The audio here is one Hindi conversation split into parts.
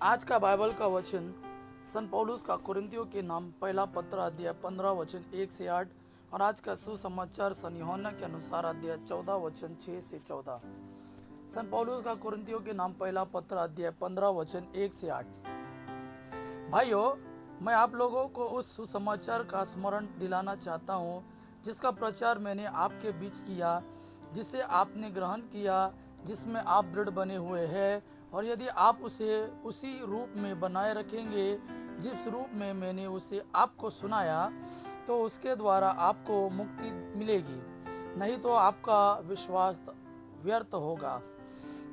आज का बाइबल का वचन संत पौलुस का कुरिन्थियों के नाम पहला पत्र अध्याय 15 वचन 1 से 8 और आज का सुसमाचार सन यूहन्ना के अनुसार अध्याय 14 वचन 6 से 14। संत पौलुस का कुरिन्थियों के नाम पहला पत्र अध्याय 15 वचन 1 से 8। भाइयों, मैं आप लोगों को उस सुसमाचार का स्मरण दिलाना चाहता हूँ जिसका प्रचार मैंने आपके बीच किया, जिसे आपने ग्रहण किया, जिसमें आप दृढ़ बने हुए हैं, और यदि आप उसे उसी रूप में बनाए रखेंगे जिस रूप में मैंने उसे आपको सुनाया, तो उसके द्वारा आपको मुक्ति मिलेगी, नहीं तो आपका विश्वास व्यर्थ होगा।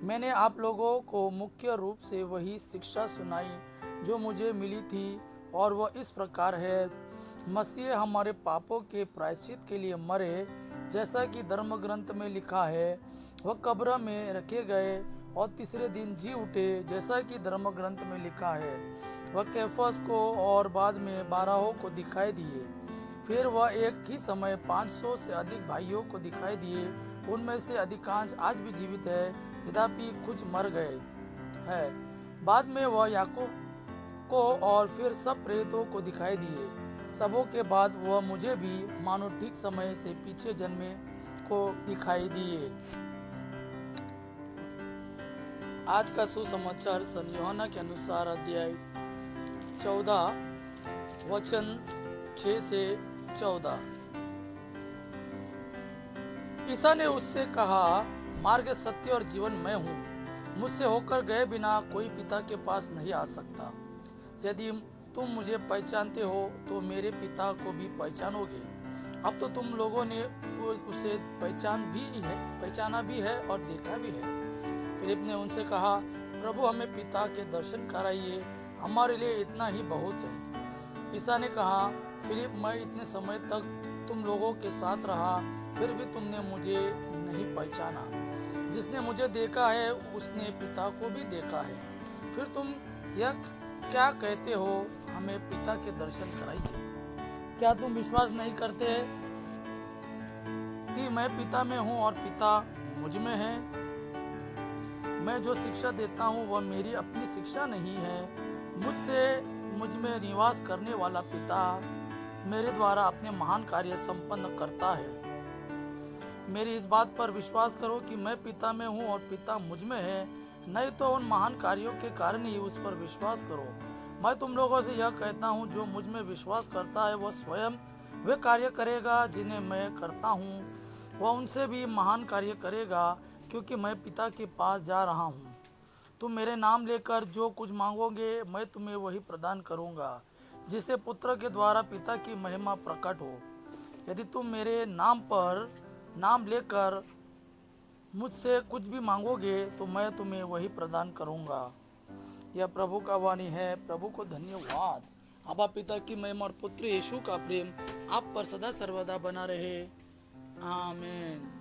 मैंने आप लोगों को मुख्य रूप से वही शिक्षा सुनाई जो मुझे मिली थी, और वह इस प्रकार है। मसीह हमारे पापों के प्रायश्चित के लिए मरे, जैसा कि धर्म ग्रंथ में लिखा है। वह कब्र में रखे गए और तीसरे दिन जी उठे, जैसा कि धर्म ग्रंथ में लिखा है। वह कैफस को और बाद में 12 को दिखाई दिए। फिर वह एक ही समय 500 से अधिक भाइयों को दिखाई दिए। उनमें से अधिकांश आज भी जीवित है, यद्यपि कुछ मर गए हैं। बाद में वह याकूब को और फिर सब प्रेरितों को दिखाई दिए। सबों के बाद वह मुझे भी, मानो ठीक समय से पीछे जन्मे को दिखाई दिए। आज का सुसमाचार सन यूहन्ना के अनुसार अध्याय 14 वचन 6 से 14। ईसा ने उससे कहा, मार्ग, सत्य और जीवन मैं हूँ। मुझसे होकर गए बिना कोई पिता के पास नहीं आ सकता। यदि तुम मुझे पहचानते हो तो मेरे पिता को भी पहचानोगे। अब तो तुम लोगों ने उसे पहचाना भी है और देखा भी है। फिलिप ने उनसे कहा, प्रभु, हमें पिता के दर्शन कराइए, हमारे लिए इतना ही बहुत है। ईसा ने कहा, फिलिप, मैं इतने समय तक तुम लोगों के साथ रहा, फिर भी तुमने मुझे नहीं पहचाना। जिसने मुझे देखा है उसने पिता को भी देखा है। फिर तुम यह क्या कहते हो, हमें पिता के दर्शन कराइए? क्या तुम विश्वास नहीं करते कि मैं पिता में हूँ और पिता मुझ में है? मैं जो शिक्षा देता हूँ वह मेरी अपनी शिक्षा नहीं है। मुझ में निवास करने वाला पिता मेरे द्वारा अपने महान कार्य संपन्न करता है। मेरी इस बात पर विश्वास करो कि मैं पिता में हूँ और पिता मुझ में है, नहीं तो उन महान कार्यों के कारण ही उस पर विश्वास करो। मैं तुम लोगों से यह कहता हूँ, जो मुझ में विश्वास करता है वह स्वयं वे कार्य करेगा जिन्हें मैं करता हूँ, वह उनसे भी महान कार्य करेगा, क्योंकि मैं पिता के पास जा रहा हूँ। तुम मेरे नाम लेकर जो कुछ मांगोगे मैं तुम्हें वही प्रदान करूँगा, जिससे पुत्र के द्वारा पिता की महिमा प्रकट हो। यदि तुम मेरे नाम लेकर मुझसे कुछ भी मांगोगे तो मैं तुम्हें वही प्रदान करूँगा। यह प्रभु का वाणी है। प्रभु को धन्यवाद। आबा पिता की महिमा और पुत्र यीशु का प्रेम आप पर सदा सर्वदा बना रहे। आमीन।